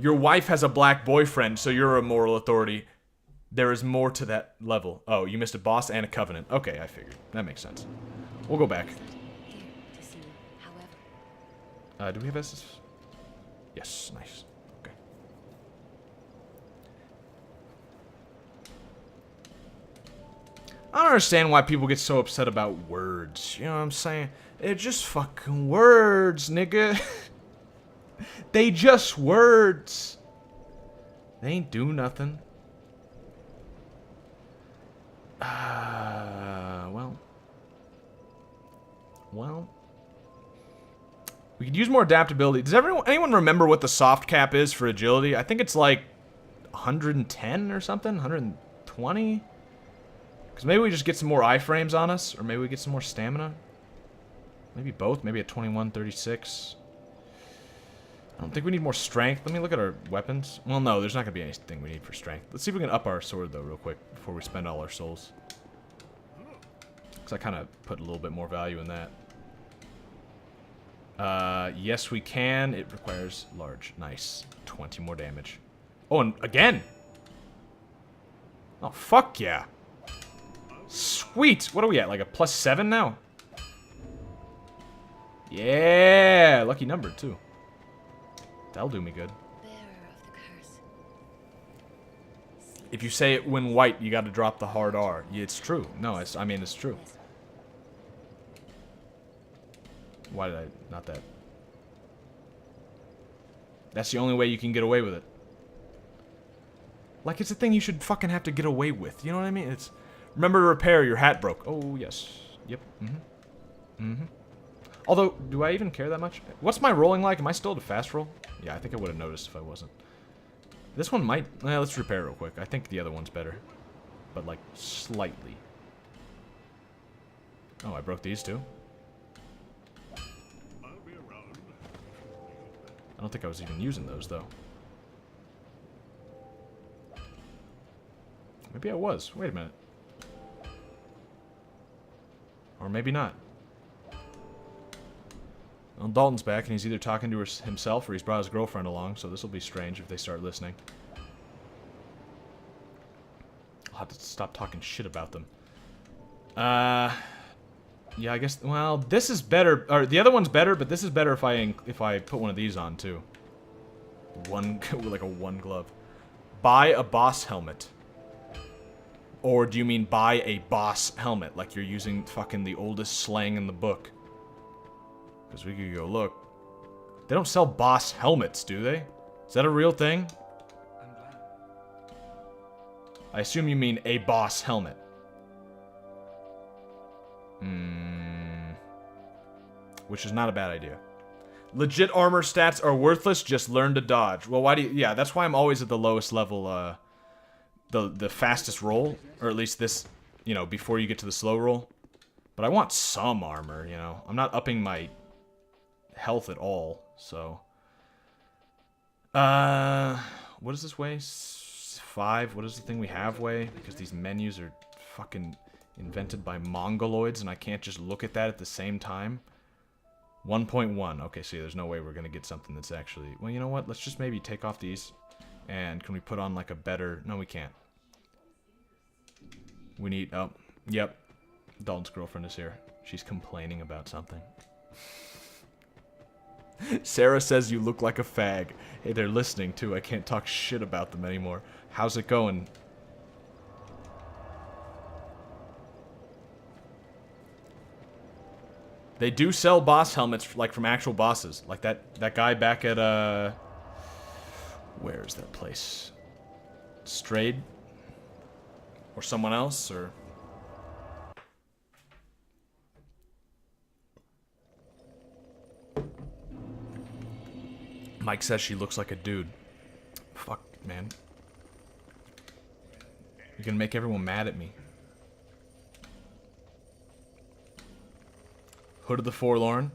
Your wife has a black boyfriend, so you're a moral authority. There is more to that level. Oh, you missed a boss and a covenant. Okay, I figured. That makes sense. We'll go back. Do we have SS? Yes, nice. Okay. I don't understand why people get so upset about words. You know what I'm saying? They're just fucking words, nigga. They just words. They ain't do nothing. Well. We could use more adaptability. Does anyone remember what the soft cap is for agility? I think it's like 110 or something? 120? Because maybe we just get some more iframes on us, or maybe we get some more stamina. Maybe both. Maybe at 21, 36. I don't think we need more strength. Let me look at our weapons. Well, no, there's not going to be anything we need for strength. Let's see if we can up our sword, though, real quick, before we spend all our souls. Because I kind of put a little bit more value in that. Yes, we can. It requires large. Nice. 20 more damage. Oh, and again! Oh, fuck yeah. Sweet! What are we at? Like a +7 now? Yeah! Lucky number, too. That'll do me good. If you say it when white, you gotta drop the hard R. Yeah, it's true. No, I mean, it's true. Why did I... Not that. That's the only way you can get away with it. Like, it's a thing you should fucking have to get away with. You know what I mean? It's... Remember to repair, your hat broke. Oh, yes. Yep. Although, do I even care that much? What's my rolling like? Am I still at a fast roll? Yeah, I think I would have noticed if I wasn't. This one might... let's repair real quick. I think the other one's better. But, like, slightly. Oh, I broke these too? I don't think I was even using those, though. Maybe I was. Wait a minute. Or maybe not. Well, Dalton's back, and he's either talking to himself or he's brought his girlfriend along, so this will be strange if they start listening. I'll have to stop talking shit about them. Yeah, I guess, well, this is better, or the other one's better, but this is better if I put one of these on, too. Like a one glove. Buy a boss helmet. Or do you mean buy a boss helmet, like you're using fucking the oldest slang in the book? Because we could go look. They don't sell boss helmets, do they? Is that a real thing? I assume you mean a boss helmet. Which is not a bad idea. Legit armor stats are worthless, just learn to dodge. Well, why do you... Yeah, that's why I'm always at the lowest level, the fastest roll. Or at least this, you know, before you get to the slow roll. But I want some armor, you know. I'm not upping my health at all, so... What does this weigh? 5? What does the thing we have weigh? Because these menus are fucking invented by mongoloids, and I can't just look at that at the same time. 1.1. Okay, see, there's no way we're gonna get something that's actually... Well, you know what? Let's just maybe take off these. And can we put on, like, a better... No, we can't. We need... Oh, yep. Dalton's girlfriend is here. She's complaining about something. Sarah says you look like a fag. Hey, they're listening, too. I can't talk shit about them anymore. How's it going? They do sell boss helmets, like, from actual bosses. Like that guy back at, where is that place? Strayed? Or someone else, or... Mike says she looks like a dude. Fuck, man. You're gonna make everyone mad at me. Hood of the Forlorn.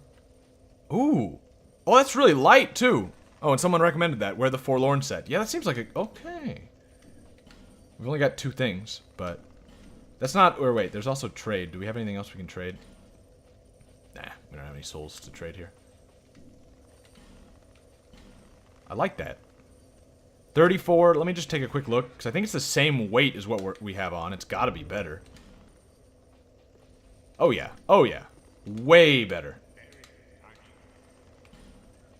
Ooh. Oh, that's really light, too. Oh, and someone recommended that. Wear the Forlorn set. Yeah, that seems like a... Okay. We've only got 2 things, but... That's not... Or wait, there's also trade. Do we have anything else we can trade? Nah, we don't have any souls to trade here. I like that. 34. Let me just take a quick look, because I think it's the same weight as what we have on. It's got to be better. Oh, yeah. Oh, yeah. Way better.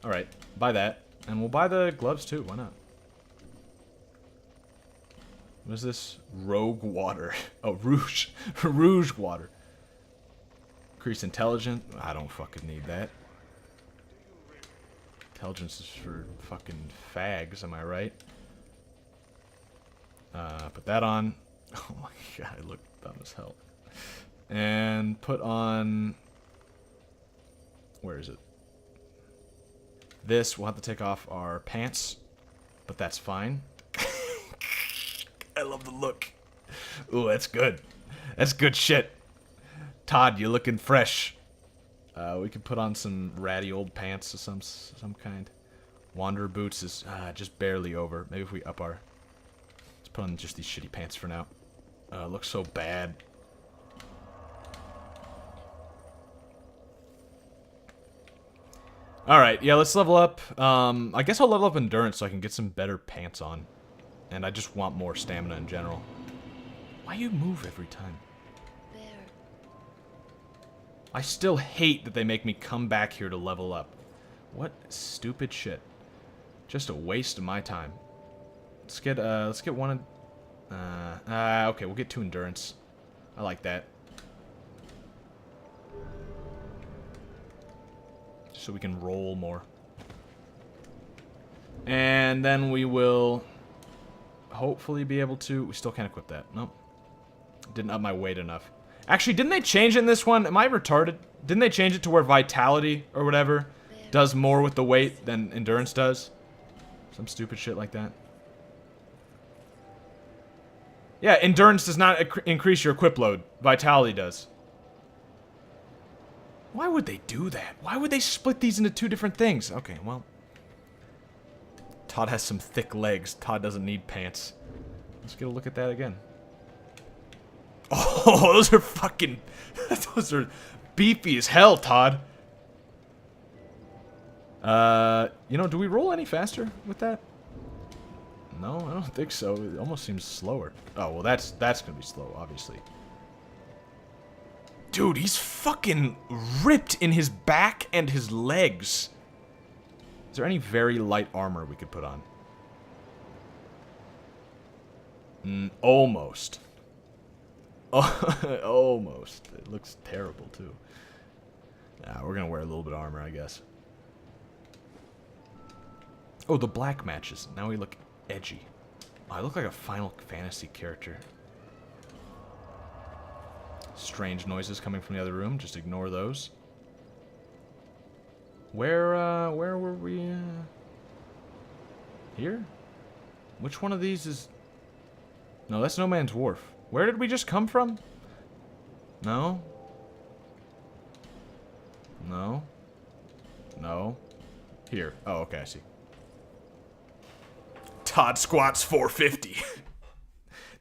Alright, buy that. And we'll buy the gloves, too. Why not? What is this? Rogue water. Oh, rouge. Rouge water. Increase intelligence. I don't fucking need that. Intelligence is for fucking fags, am I right? Put that on. Oh my god, I look dumb as hell. And put on... Where is it? This, we'll have to take off our pants. But that's fine. I love the look. Ooh, that's good. That's good shit. Todd, you're looking fresh. We could put on some ratty old pants of some kind. Wanderer boots is just barely over. Maybe if we up our... Let's put on just these shitty pants for now. It looks so bad. Alright, yeah, let's level up. I guess I'll level up endurance so I can get some better pants on. And I just want more stamina in general. Why you move every time? I still hate that they make me come back here to level up. What stupid shit. Just a waste of my time. Let's get one okay, we'll get 2 endurance. I like that. So we can roll more. And then we will hopefully be able to... We still can't equip that. Nope. Didn't up my weight enough. Actually, didn't they change it in this one? Am I retarded? Didn't they change it to where vitality or whatever does more with the weight than endurance does? Some stupid shit like that. Yeah, endurance does not increase your equip load. Vitality does. Why would they do that? Why would they split these into 2 different things? Okay, well. Todd has some thick legs. Todd doesn't need pants. Let's get a look at that again. Oh, those are fucking... Those are beefy as hell, Todd. You know, do we roll any faster with that? No, I don't think so. It almost seems slower. Oh, well, that's gonna be slow, obviously. Dude, he's fucking ripped in his back and his legs. Is there any very light armor we could put on? Almost. Almost. It looks terrible, too. Nah, we're gonna wear a little bit of armor, I guess. Oh, the black matches. Now we look edgy. Oh, I look like a Final Fantasy character. Strange noises coming from the other room. Just ignore those. Where were we? Here? Which one of these is... No, that's No Man's Wharf. Where did we just come from? No. No. No. Here. Oh, okay, I see. Todd squats 450.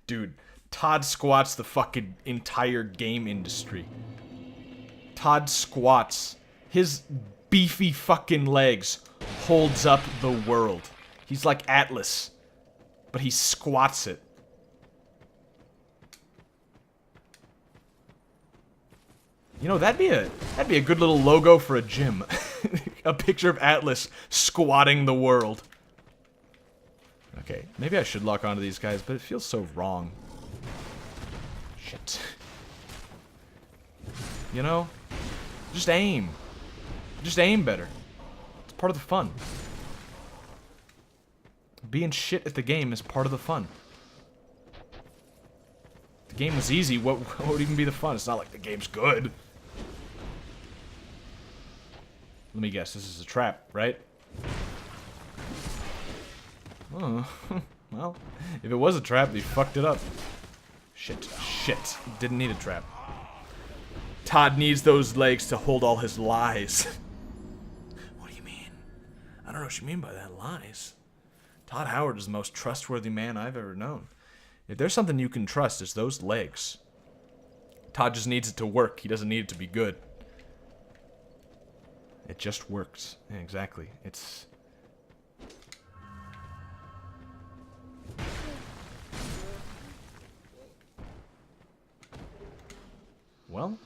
Dude, Todd squats the fucking entire game industry. Todd squats. His beefy fucking legs holds up the world. He's like Atlas, but he squats it. You know, that'd be a good little logo for a gym. A picture of Atlas squatting the world. Okay, maybe I should lock onto these guys, but it feels so wrong. Shit. You know? Just aim. Just aim better. It's part of the fun. Being shit at the game is part of the fun. If the game was easy, what would even be the fun? It's not like the game's good. Let me guess, this is a trap, right? Oh, well, if it was a trap, they fucked it up. Shit, shit. Didn't need a trap. Todd needs those legs to hold all his lies. What do you mean? I don't know what you mean by that, lies. Todd Howard is the most trustworthy man I've ever known. If there's something you can trust, it's those legs. Todd just needs it to work. He doesn't need it to be good. It just works. Yeah, exactly. It's... well,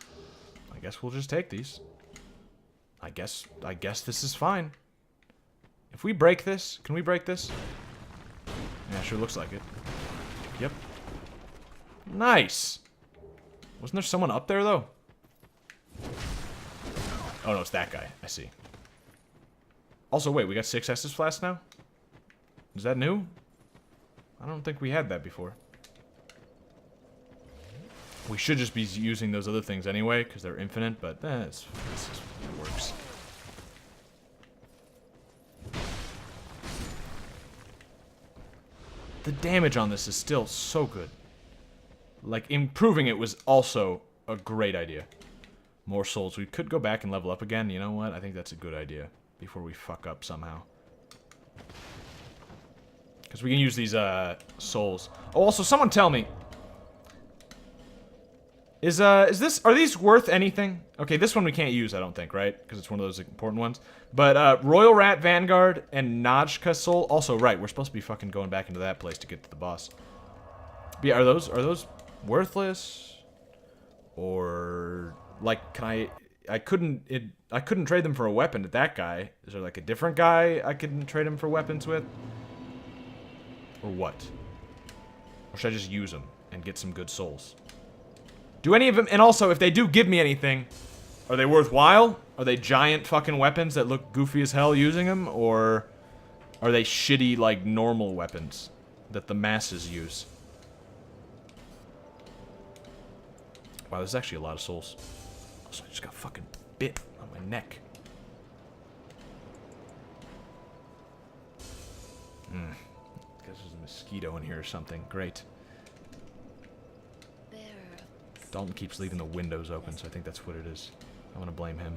I guess we'll just take these. I guess this is fine. If we break this, can we break this? Yeah, sure looks like it. Yep. Nice! Wasn't there someone up there, though? Oh, no, it's that guy. I see. Also, wait, we got 6 Estus Flasks now? Is that new? I don't think we had that before. We should just be using those other things anyway, because they're infinite, but it works. The damage on this is still so good. Like, improving it was also a great idea. More souls. We could go back and level up again. You know what? I think that's a good idea. Before we fuck up somehow. Because we can use these, souls. Oh, also, someone tell me. Are these worth anything? Okay, this one we can't use, I don't think, right? Because it's one of those important ones. But, Royal Rat Vanguard and Najka Soul. Also, right, we're supposed to be fucking going back into that place to get to the boss. But yeah, are those worthless? Or, like, I couldn't trade them for a weapon at that guy. Is there, like, a different guy I can trade him for weapons with? Or what? Or should I just use them and get some good souls? Do any of them... And also, if they do give me anything, are they worthwhile? Are they giant fucking weapons that look goofy as hell using them? Or are they shitty, like, normal weapons that the masses use? Wow, there's actually a lot of souls. Also, I just got fucking bit on my neck. Guess there's a mosquito in here or something. Great. Dalton keeps leaving the windows open, so I think that's what it is. I want to blame him.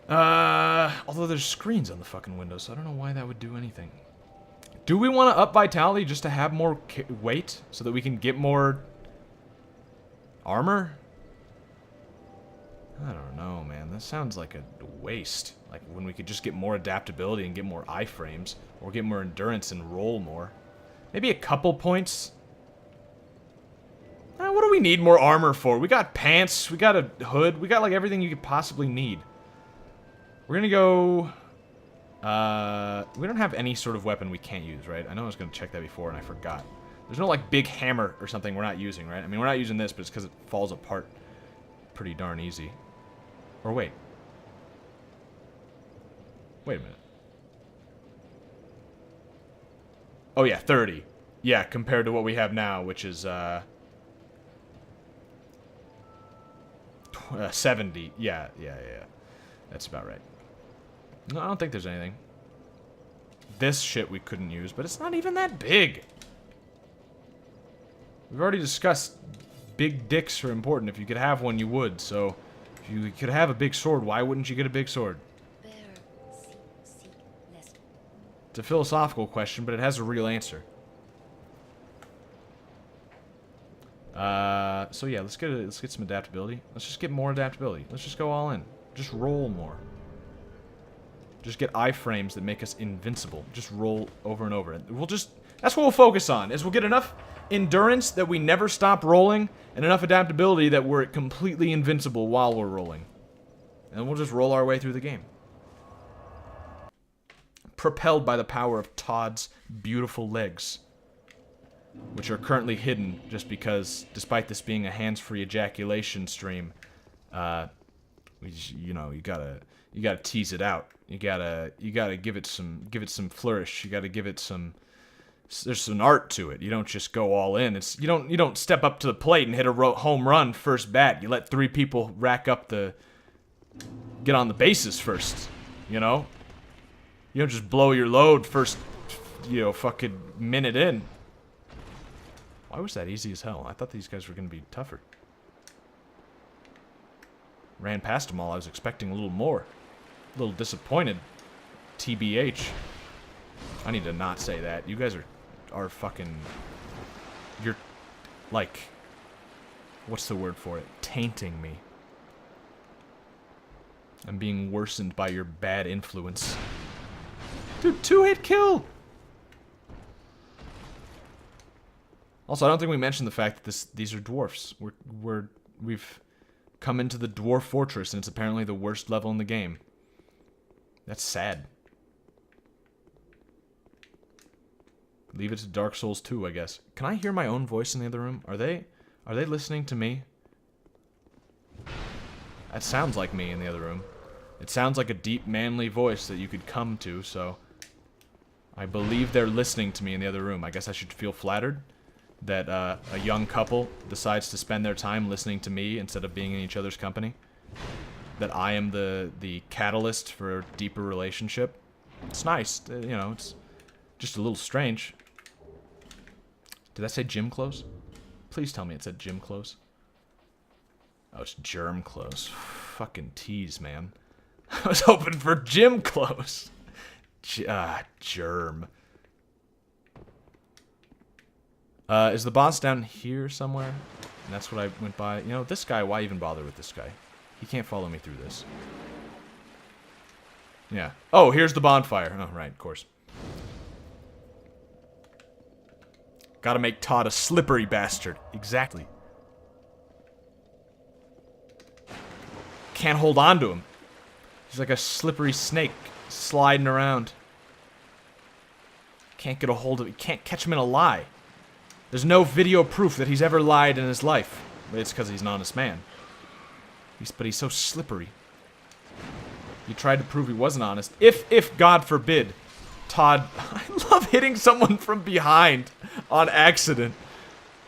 Although there's screens on the fucking windows, so I don't know why that would do anything. Do we want to up vitality just to have more weight so that we can get more armor? I don't know, man. That sounds like a waste. Like when we could just get more adaptability and get more iframes, or get more endurance and roll more. Maybe a couple points. What do we need more armor for? We got pants, we got a hood, we got like everything you could possibly need. We're gonna go... we don't have any sort of weapon we can't use, right? I know I was gonna check that before and I forgot. There's no like big hammer or something we're not using, right? I mean, we're not using this, but it's because it falls apart pretty darn easy. Or wait. Wait a minute. Oh yeah, 30. Yeah, compared to what we have now, which is, 70. Yeah. That's about right. No, I don't think there's anything. This shit we couldn't use, but it's not even that big. We've already discussed big dicks are important. If you could have one, you would. So, if you could have a big sword, why wouldn't you get a big sword? It's a philosophical question, but it has a real answer. So yeah, let's get some adaptability. Let's just get more adaptability. Let's just go all in. Just roll more. Just get iframes that make us invincible. Just roll over and over. That's what we'll focus on, is we'll get enough endurance that we never stop rolling, and enough adaptability that we're completely invincible while we're rolling. And we'll just roll our way through the game. Propelled by the power of Todd's beautiful legs, which are currently hidden just because, despite this being a hands-free ejaculation stream, you gotta tease it out. You gotta give it some flourish. You gotta give it some. There's some art to it. You don't just go all in. You don't step up to the plate and hit a home run first bat. You let 3 people get on the bases first. You know. You don't just blow your load first. Fucking minute in. Why was that easy as hell? I thought these guys were gonna be tougher. Ran past them all. I was expecting a little more. A little disappointed. TBH. I need to not say that. You guys are fucking... You're, like... What's the word for it? Tainting me. I'm being worsened by your bad influence. Dude, 2-hit kill! Also, I don't think we mentioned the fact that these are dwarfs. We've come into the dwarf fortress, and it's apparently the worst level in the game. That's sad. Leave it to Dark Souls 2, I guess. Can I hear my own voice in the other room? Are they listening to me? That sounds like me in the other room. It sounds like a deep, manly voice that you could come to, so I believe they're listening to me in the other room. I guess I should feel flattered that a young couple decides to spend their time listening to me instead of being in each other's company. That I am the catalyst for a deeper relationship. It's nice, you know, it's just a little strange. Did I say gym clothes? Please tell me it said gym clothes. Oh, it's germ clothes. Fucking tease, man. I was hoping for gym clothes. Germ. Is the boss down here somewhere? And that's what I went by. You know, this guy, why even bother with this guy? He can't follow me through this. Yeah. Oh, here's the bonfire. Oh, right, of course. Gotta make Todd a slippery bastard. Exactly. Can't hold on to him. He's like a slippery snake sliding around. Can't get a hold of it. Can't catch him in a lie. There's no video proof that he's ever lied in his life. It's because he's an honest man. But he's so slippery. You tried to prove he wasn't honest. If God forbid, Todd... I love hitting someone from behind on accident.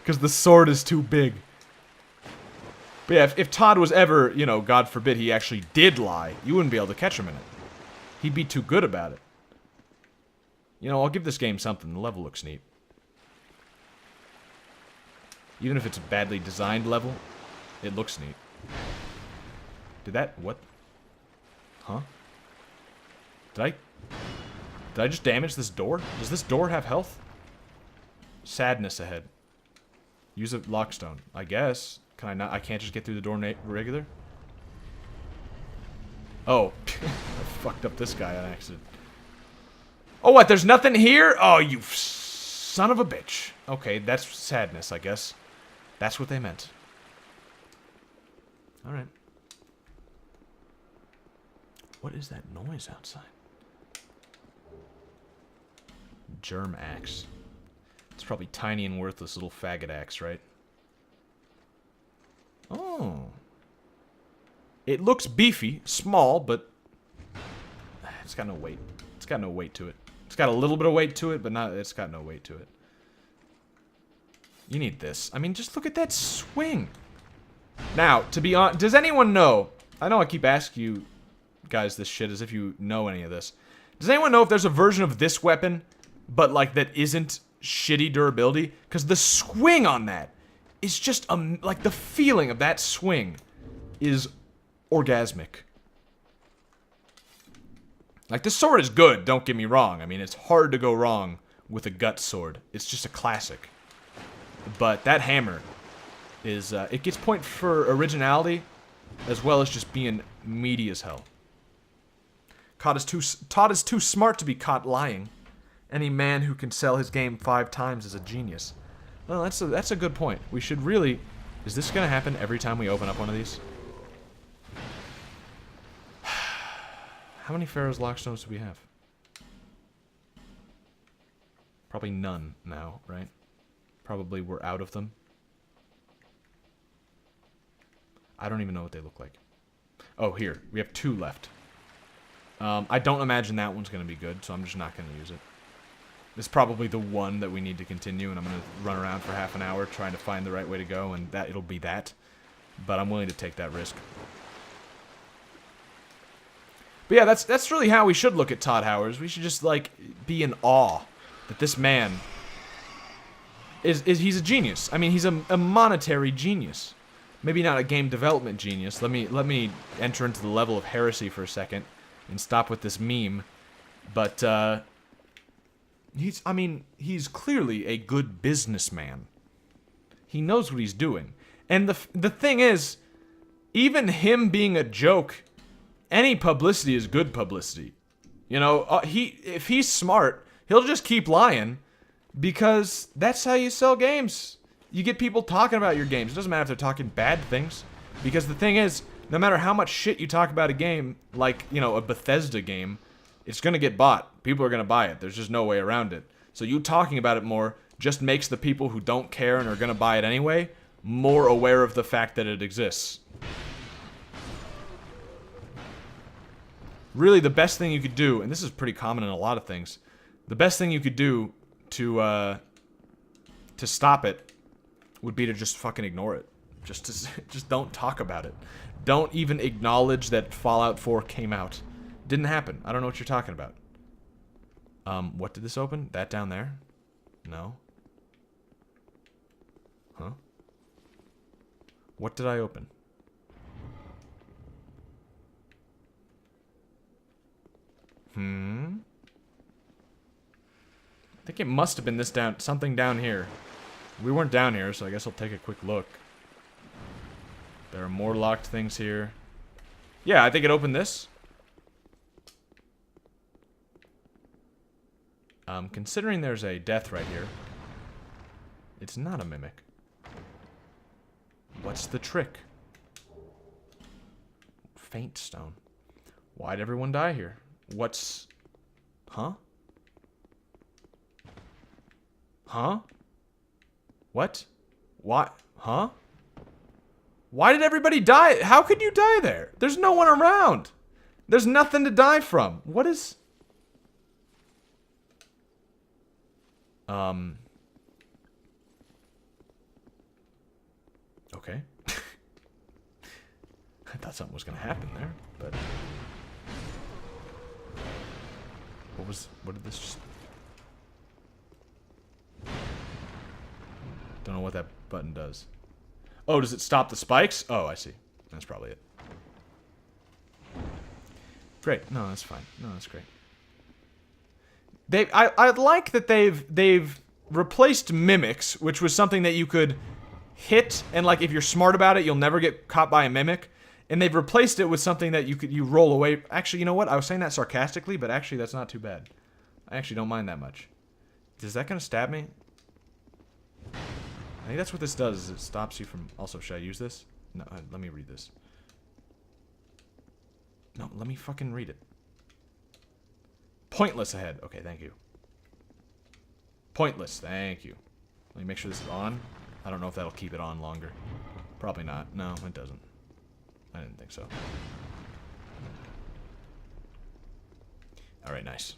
Because the sword is too big. But yeah, if Todd was ever, you know, God forbid, he actually did lie, you wouldn't be able to catch him in it. He'd be too good about it. You know, I'll give this game something. The level looks neat. Even if it's a badly designed level, it looks neat. Did that... what? Huh? Did I just damage this door? Does this door have health? Sadness ahead. Use a lockstone. I guess. Can I not? I can't just get through the door regular? Oh. I fucked up this guy on accident. Oh, what? There's nothing here? Oh, you son of a bitch. Okay, that's sadness, I guess. That's what they meant. Alright. What is that noise outside? Germ axe. It's probably tiny and worthless little faggot axe, right? Oh. It looks beefy, small, but it's got no weight. It's got no weight to it. It's got a little bit of weight to it, but it's got no weight to it. You need this. I mean, just look at that swing. Now, to be honest, does anyone know? I know I keep asking you guys this shit as if you know any of this. Does anyone know if there's a version of this weapon, but like that isn't shitty durability? Because the swing on that is just like the feeling of that swing is orgasmic. Like, this sword is good, don't get me wrong. I mean, it's hard to go wrong with a gut sword. It's just a classic. But that hammer is, it gets point for originality, as well as just being meaty as hell. Todd is too smart to be caught lying. Any man who can sell his game 5 times is a genius. Well, that's a good point. We should really... Is this gonna happen every time we open up one of these? How many Pharaoh's Lockstones do we have? Probably none now, right? Probably we're out of them. I don't even know what they look like. Oh, here. We have 2 left. I don't imagine that one's going to be good, so I'm just not going to use it. This is probably the one that we need to continue, and I'm going to run around for half an hour trying to find the right way to go, and it'll be that. But I'm willing to take that risk. But yeah, that's really how we should look at Todd Howers. We should just, like, be in awe that this man he's a genius. I mean, he's a monetary genius. Maybe not a game development genius. Let me enter into the level of heresy for a second and stop with this meme. But he's clearly a good businessman. He knows what he's doing. And the thing is, even him being a joke, any publicity is good publicity. You know, if he's smart, he'll just keep lying Because that's how you sell games. You get people talking about your games. It doesn't matter if they're talking bad things. Because the thing is, no matter how much shit you talk about a game, like, you know, a Bethesda game, it's going to get bought. People are going to buy it. There's just no way around it. So you talking about it more just makes the people who don't care and are going to buy it anyway more aware of the fact that it exists. Really, the best thing you could do, and this is pretty common in a lot of things, the best thing you could do to stop it would be to just fucking ignore it. Just don't talk about it. Don't even acknowledge that Fallout 4 came out. Didn't happen. I don't know what you're talking about. What did this open? That down there? No. Huh? What did I open? I think it must have been this down, something down here. We weren't down here, so I guess I'll take a quick look. There are more locked things here. Yeah, I think it opened this. Considering there's a death right here, it's not a mimic. What's the trick? Faint stone. Why'd everyone die here? What's... Huh? Huh? What? Why? Huh? Why did everybody die? How could you die there? There's no one around. There's nothing to die from. What is... Okay. I thought something was gonna happen there, but... What did this just... Don't know what that button does. Oh, does it stop the spikes? Oh, I see. That's probably it. Great. No, that's fine. No, that's great. I like that they've replaced mimics, which was something that you could hit, and like if you're smart about it, you'll never get caught by a mimic. And they've replaced it with something that you roll away. Actually, you know what? I was saying that sarcastically, but actually that's not too bad. I actually don't mind that much. Is that gonna stab me? I think that's what this does, is it stops you from... Also, should I use this? No, let me read this. No, let me fucking read it. Pointless ahead. Okay, thank you. Pointless, thank you. Let me make sure this is on. I don't know if that'll keep it on longer. Probably not. No, it doesn't. I didn't think so. Alright, nice.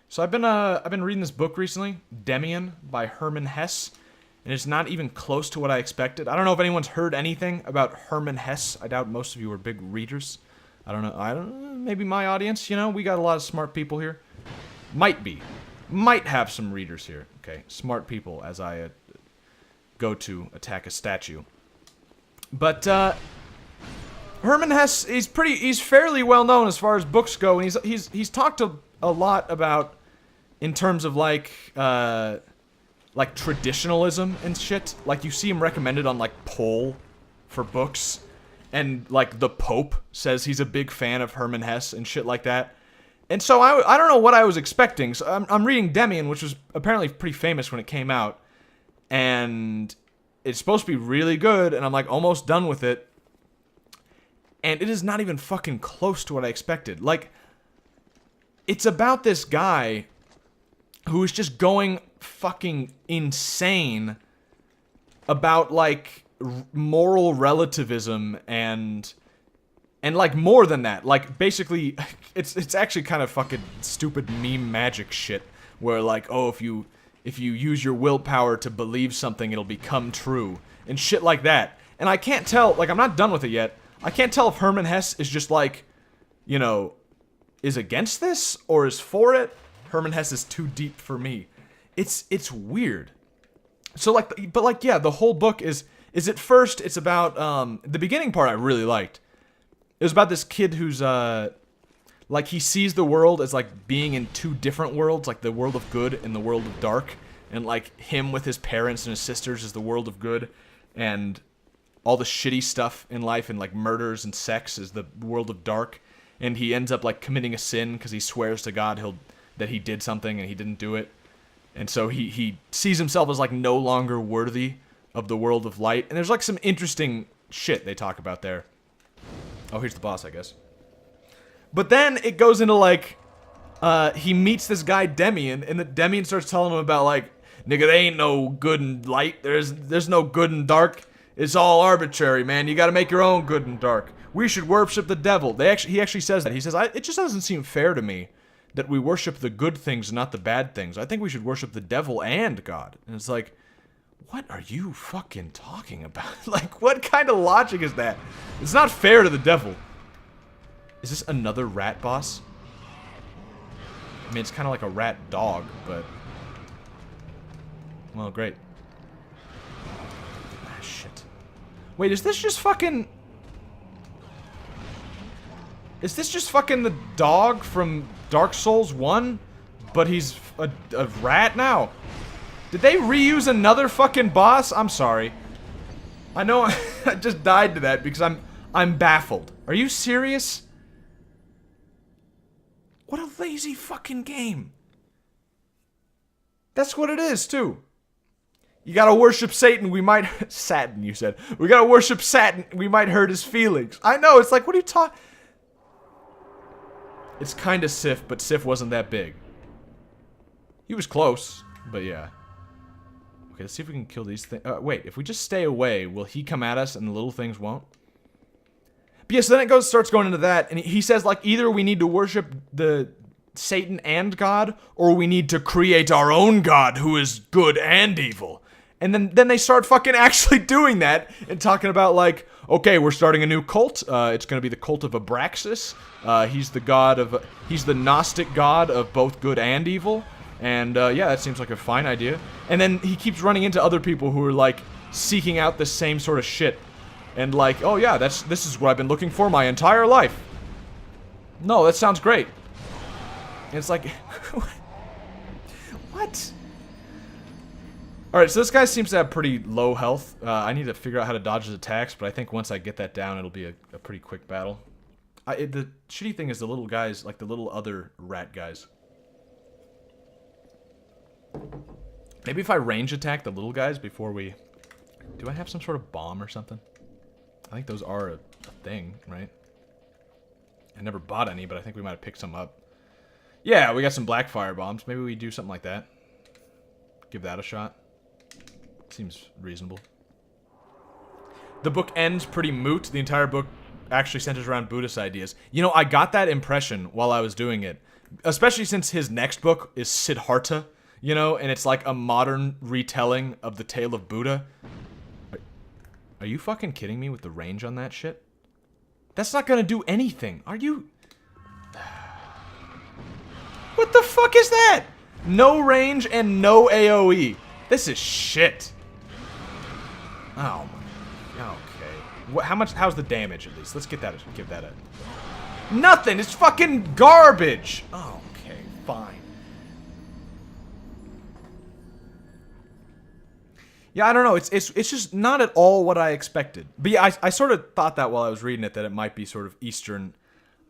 So I've been reading this book recently, Demian by Hermann Hesse, and it's not even close to what I expected. I don't know if anyone's heard anything about Hermann Hesse. I doubt most of you are big readers. I don't know. Maybe my audience, you know, we got a lot of smart people here. Might have some readers here. Okay, smart people as I go to attack a statue. But Hermann Hesse, he's fairly well known as far as books go, and he's talked a lot about in terms of like traditionalism and shit. Like you see him recommended on like Poll for books, and like the Pope says he's a big fan of Hermann Hesse and shit like that. And so I don't know what I was expecting. So I'm reading Demian, which was apparently pretty famous when it came out, and it's supposed to be really good, and I'm like almost done with it, and it is not even fucking close to what I expected. Like, it's about this guy who is just going fucking insane about like moral relativism and like more than that. Like basically it's actually kind of fucking stupid meme magic shit where like, oh, if you use your willpower to believe something, it'll become true and shit like that. And I can't tell, like I'm not done with it yet. I can't tell if Hermann Hesse is just like, you know, is against this or is for it. Hermann Hesse is too deep for me. It's weird. So like, but like, yeah, the whole book is at first it's about the beginning part I really liked. It was about this kid who's like he sees the world as like being in two different worlds, like the world of good and the world of dark, and like him with his parents and his sisters is the world of good, and all the shitty stuff in life and like murders and sex is the world of dark. and he ends up like committing a sin because he swears to God that he did something and he didn't do it. And so he sees himself as like no longer worthy of the world of light. And there's like some interesting shit they talk about there. Oh, here's the boss, I guess. But then it goes into like, he meets this guy Demian, and the Demian starts telling him about like, nigga, there ain't no good and light. There's no good and dark. It's all arbitrary, man. You gotta make your own good and dark. We should worship the devil. He actually says that. He says, it just doesn't seem fair to me that we worship the good things, not the bad things. I think we should worship the devil and God. And it's like, what are you fucking talking about? Like, what kind of logic is that? It's not fair to the devil. Is this another rat boss? I mean, it's kind of like a rat dog, but... Well, great. Ah, shit. Wait, is this just fucking... Is this just fucking the dog from Dark Souls 1? But he's a rat now? Did they reuse another fucking boss? I'm sorry. I know I just died to that because I'm baffled. Are you serious? What a lazy fucking game. That's what it is, too. You gotta worship Satan, we might... Satan, you said. We gotta worship Satan, we might hurt his feelings. I know, it's like, what are you talking... It's kinda Sif, but Sif wasn't that big. He was close, but yeah. Okay, let's see if we can kill these things. Wait, if we just stay away, will he come at us and the little things won't? But yeah, so then it starts going into that, and he says, like, either we need to worship the Satan and God, or we need to create our own God who is good and evil. And then they start fucking actually doing that, and talking about, like, okay, we're starting a new cult. It's gonna be the cult of Abraxas. He's the Gnostic god of both good and evil. And, yeah, that seems like a fine idea. And then he keeps running into other people who are, like, seeking out the same sort of shit. And, like, oh, yeah, this is what I've been looking for my entire life. No, that sounds great. And it's like... What? Alright, so this guy seems to have pretty low health. I need to figure out how to dodge his attacks, but I think once I get that down, it'll be a pretty quick battle. The shitty thing is the little guys, like the little other rat guys. Maybe if I range attack the little guys before we... Do I have some sort of bomb or something? I think those are a thing, right? I never bought any, but I think we might have picked some up. Yeah, we got some black fire bombs. Maybe we do something like that. Give that a shot. Seems reasonable. The book ends pretty moot. The entire book actually centers around Buddhist ideas. You know, I got that impression while I was doing it. Especially since his next book is Siddhartha. You know, and it's like a modern retelling of the tale of Buddha. Are you fucking kidding me with the range on that shit? That's not gonna do anything. Are you... What the fuck is that? No range and no AoE. This is shit. Oh my... Okay. How's the damage at least? Let's get that, give that a... Nothing! It's fucking garbage! Oh, okay, fine. Yeah, I don't know. It's just not at all what I expected. But yeah, I sort of thought that while I was reading it, that it might be sort of Eastern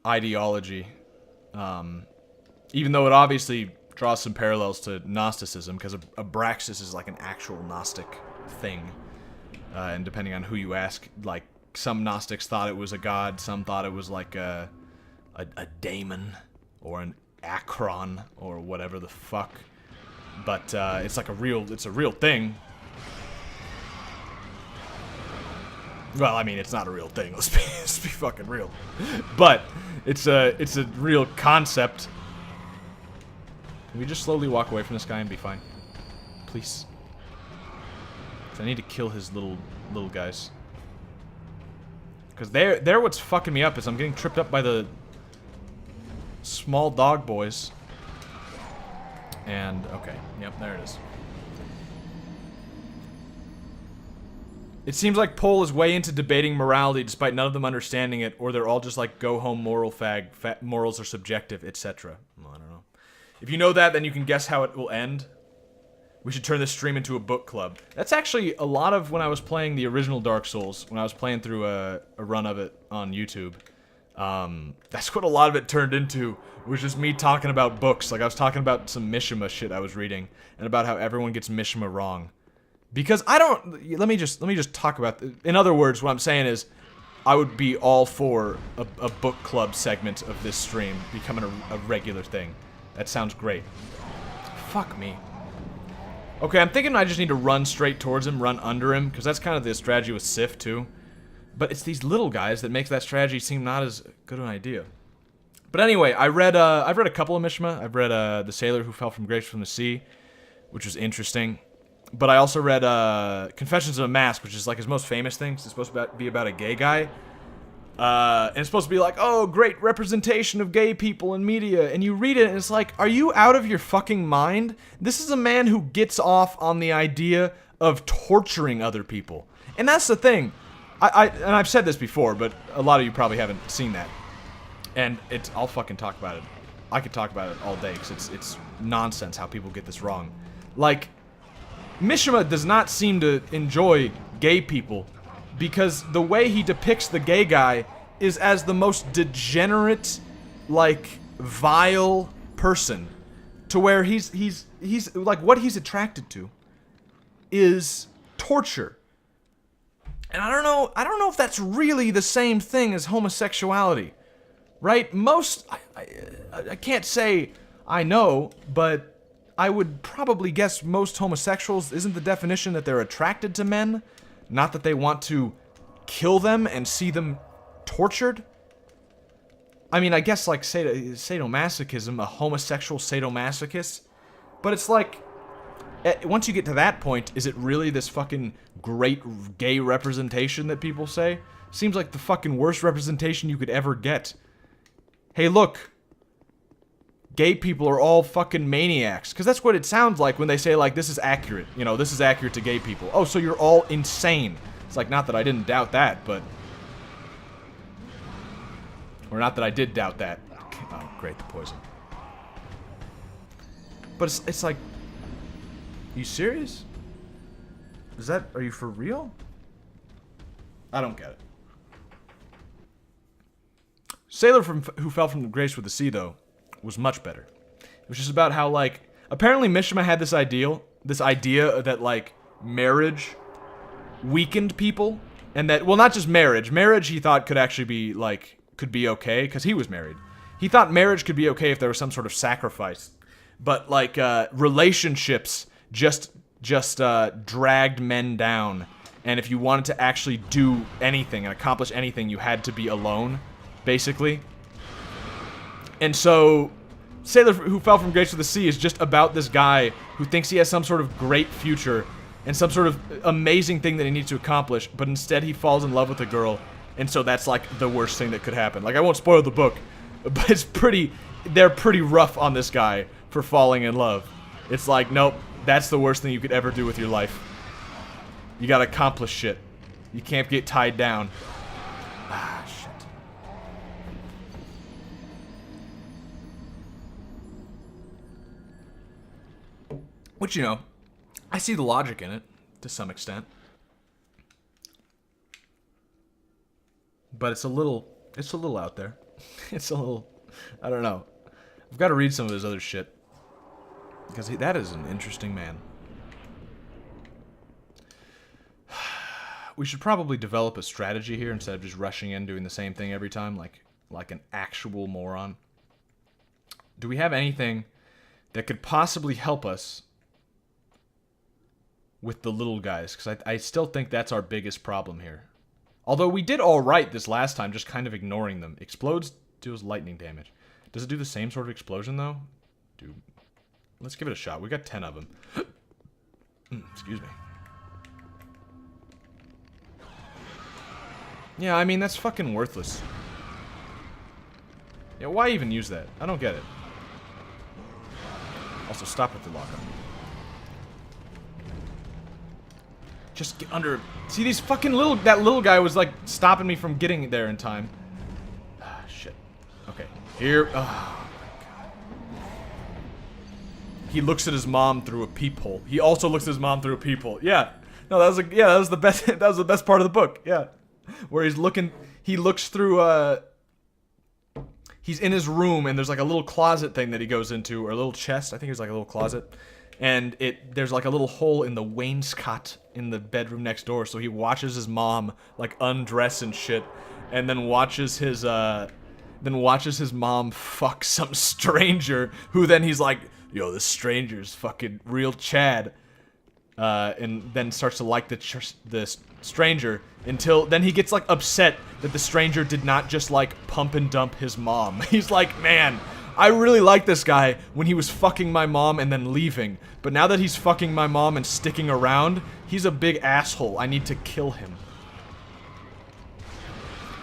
ideology. Even though it obviously draws some parallels to Gnosticism, because Abraxas is like an actual Gnostic thing. And depending on who you ask, like, some Gnostics thought it was a god, some thought it was like a daemon, or an Akron, or whatever the fuck. But it's like a real thing. Well, I mean, it's not a real thing. Let's be fucking real. But it's a real concept. Can we just slowly walk away from this guy and be fine? Please. 'Cause I need to kill his little guys. Because they're what's fucking me up, is I'm getting tripped up by the small dog boys. And, okay. Yep, there it is. It seems like Pohl is way into debating morality despite none of them understanding it, or they're all just like, go home moral fag, morals are subjective, etc. Well, I don't know. If you know that, then you can guess how it will end. We should turn this stream into a book club. That's actually a lot of when I was playing the original Dark Souls, when I was playing through a run of it on YouTube. That's what a lot of it turned into, was just me talking about books. Like, I was talking about some Mishima shit I was reading, and about how everyone gets Mishima wrong. Because I don't... Let me just talk about... In other words, what I'm saying is, I would be all for a book club segment of this stream becoming a regular thing. That sounds great. Fuck me. Okay, I'm thinking I just need to run straight towards him, run under him, because that's kind of the strategy with Sif, too. But it's these little guys that makes that strategy seem not as good an idea. But anyway, I've read a couple of Mishima. I've read The Sailor Who Fell from Grace from the Sea, which was interesting. But I also read Confessions of a Mask, which is like his most famous thing. It's supposed to be about a gay guy. And it's supposed to be like, oh, great representation of gay people in media. And you read it and it's like, are you out of your fucking mind? This is a man who gets off on the idea of torturing other people. And that's the thing. And I've said this before, but a lot of you probably haven't seen that. And I'll fucking talk about it. I could talk about it all day, because it's nonsense how people get this wrong. Like, Mishima does not seem to enjoy gay people, because the way he depicts the gay guy is as the most degenerate, like, vile person, to where he's like, what he's attracted to is torture. And I don't know if that's really the same thing as homosexuality, right? I can't say I know, but I would probably guess most homosexuals, isn't the definition that they're attracted to men, not that they want to kill them and see them tortured? I mean, I guess like sadomasochism, a homosexual sadomasochist, but it's like, once you get to that point, is it really this fucking great gay representation that people say? Seems like the fucking worst representation you could ever get. Hey, look. Gay people are all fucking maniacs. Because that's what it sounds like when they say, like, this is accurate. You know, this is accurate to gay people. Oh, so you're all insane. It's like, not that I didn't doubt that, but... Or not that I did doubt that. Oh, great, the poison. But it's like... You serious? Are you for real? I don't get it. Sailor Who Fell from Grace with the Sea, though, was much better. It was just about how, like, apparently Mishima had this idea that, like, marriage weakened people, and that, well, not just marriage he thought could actually be, like, could be okay, because he was married. He thought marriage could be okay if there was some sort of sacrifice, but, like, relationships just dragged men down, and if you wanted to actually do anything and accomplish anything, you had to be alone, basically. And so, Sailor Who Fell from Grace with the Sea is just about this guy who thinks he has some sort of great future and some sort of amazing thing that he needs to accomplish, but instead he falls in love with a girl, and so that's like the worst thing that could happen. Like, I won't spoil the book, but they're pretty rough on this guy for falling in love. It's like, nope, that's the worst thing you could ever do with your life. You gotta accomplish shit. You can't get tied down. Ah, shit. Which, you know, I see the logic in it, to some extent. But it's a little out there. It's a little, I don't know. I've got to read some of his other shit. Because that is an interesting man. We should probably develop a strategy here instead of just rushing in doing the same thing every time, like an actual moron. Do we have anything that could possibly help us with the little guys? Because I still think that's our biggest problem here. Although we did all right this last time, just kind of ignoring them. Explodes deals lightning damage. Does it do the same sort of explosion, though? Dude. Let's give it a shot. We got 10 of them. Excuse me. Yeah, I mean, that's fucking worthless. Yeah, why even use that? I don't get it. Also, stop with the lockup. Just get under... See, these fucking that little guy was, like, stopping me from getting there in time. Ah, shit. Okay. Here... Oh. He looks at his mom through a peephole. He also looks at his mom through a peephole. Yeah. No, that was like, yeah, that was the best. That was the best part of the book. Yeah, where he looks through he's in his room, and there's like a little closet thing that he goes into, or a little chest. I think it's like a little closet. And there's like a little hole in the wainscot in the bedroom next door, so he watches his mom like undress and shit, and then watches his mom fuck some stranger, who then he's like, yo, this stranger's fucking real Chad. And then starts to like the stranger, until then he gets like upset that the stranger did not just like pump and dump his mom. He's like, man, I really liked this guy when he was fucking my mom and then leaving, but now that he's fucking my mom and sticking around, he's a big asshole. I need to kill him.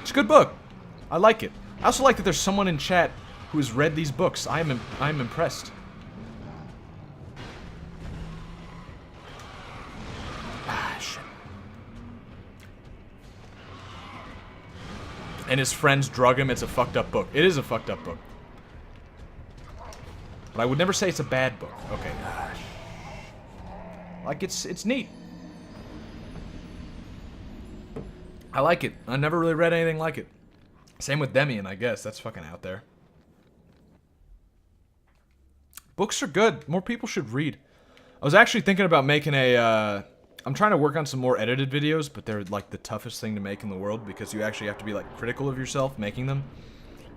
It's a good book. I like it. I also like that there's someone in chat who has read these books. I'm impressed. Shit. And his friends drug him. It's a fucked up book. It is a fucked up book. But I would never say it's a bad book. Okay. Like, it's neat. I like it. I never really read anything like it. Same with Demian, I guess. That's fucking out there. Books are good. More people should read. I was actually thinking about making a, I'm trying to work on some more edited videos, but they're like the toughest thing to make in the world because you actually have to be like critical of yourself making them.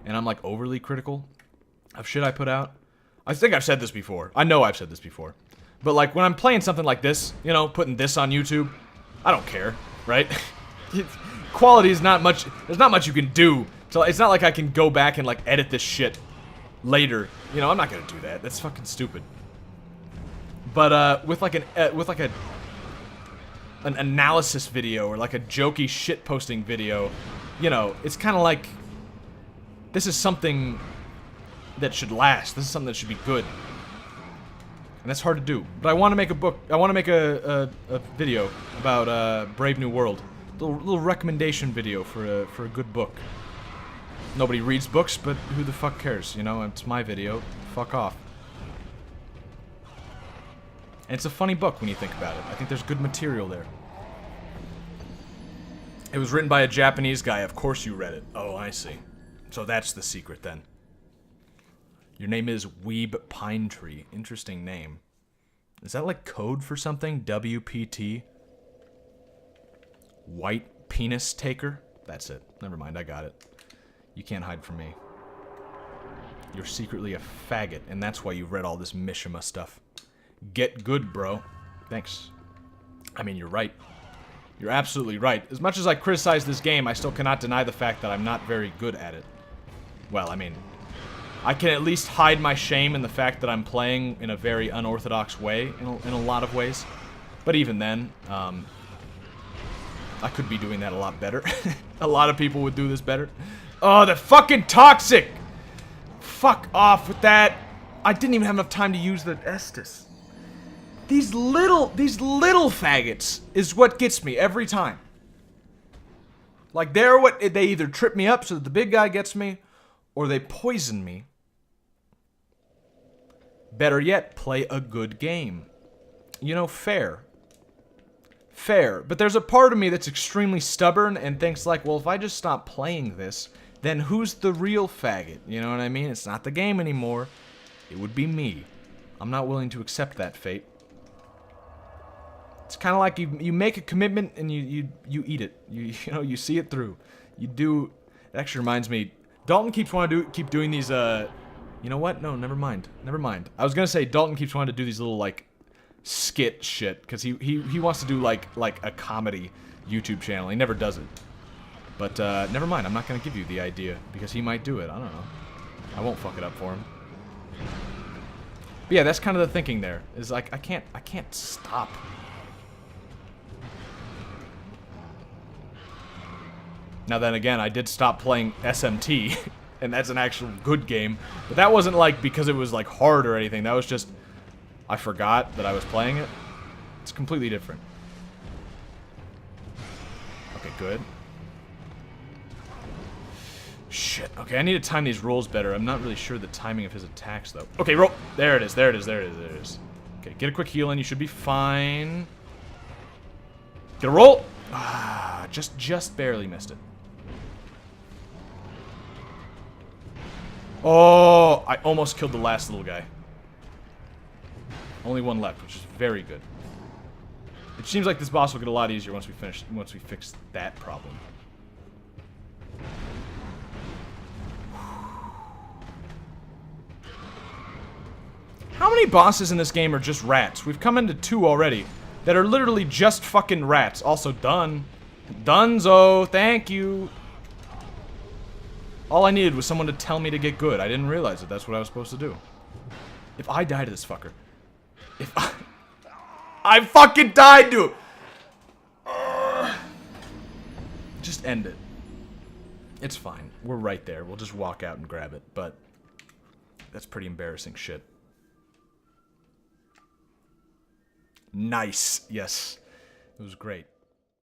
And I'm like overly critical of shit I put out. I think I've said this before. I know I've said this before. But like when I'm playing something like this, you know, putting this on YouTube, I don't care, right? Quality is not much, there's not much you can do. So it's not like I can go back and like edit this shit later. You know, I'm not gonna do that. That's fucking stupid. But with like an analysis video or like a jokey shit posting video, you know, it's kind of like this is something that should last. This is something that should be good. And that's hard to do. But I want to make a book. I want to make a video about Brave New World. Little recommendation video for a good book. Nobody reads books, but who the fuck cares? You know, it's my video. Fuck off. And it's a funny book when you think about it. I think there's good material there. It was written by a Japanese guy. Of course you read it. Oh, I see. So that's the secret then. Your name is Weeb Pine Tree. Interesting name. Is that like code for something? WPT? White Penis Taker? That's it. Never mind, I got it. You can't hide from me. You're secretly a faggot, and that's why you've read all this Mishima stuff. Get good, bro. Thanks. I mean, you're right. You're absolutely right. As much as I criticize this game, I still cannot deny the fact that I'm not very good at it. Well, I mean, I can at least hide my shame in the fact that I'm playing in a very unorthodox way, in a lot of ways. But even then, I could be doing that a lot better. A lot of people would do this better. Oh, they're fucking toxic! Fuck off with that. I didn't even have enough time to use the Estus. These little faggots is what gets me every time. Like, they either trip me up so that the big guy gets me, or they poison me. Better yet, play a good game. You know, fair. Fair. But there's a part of me that's extremely stubborn and thinks like, well, if I just stop playing this, then who's the real faggot? You know what I mean? It's not the game anymore. It would be me. I'm not willing to accept that fate. It's kind of like you make a commitment and you eat it. You know, you see it through. You do. It actually reminds me. Dalton keeps wanting to keep doing these. You know what? No, never mind. Never mind. I was gonna say Dalton keeps wanting to do these little like skit shit because he wants to do like a comedy YouTube channel. He never does it. But never mind. I'm not gonna give you the idea because he might do it. I don't know. I won't fuck it up for him. But yeah, that's kind of the thinking there. Is like I can't stop. Now then again, I did stop playing SMT, and that's an actual good game. But that wasn't like because it was like hard or anything. That was just I forgot that I was playing it. It's completely different. Okay, good. Shit. Okay, I need to time these rolls better. I'm not really sure the timing of his attacks though. Okay, roll. There it is. There it is. There it is. There it is. Okay, get a quick heal and you should be fine. Get a roll. Ah, just barely missed it. Oh, I almost killed the last little guy. Only one left, which is very good. It seems like this boss will get a lot easier once we fix that problem. How many bosses in this game are just rats? We've come into 2 already that are literally just fucking rats. Also done. Dunzo, thank you. All I needed was someone to tell me to get good. I didn't realize that that's what I was supposed to do. If I die to this fucker. If I fucking died to him! Just end it. It's fine. We're right there. We'll just walk out and grab it. But that's pretty embarrassing shit. Nice. Yes. It was great.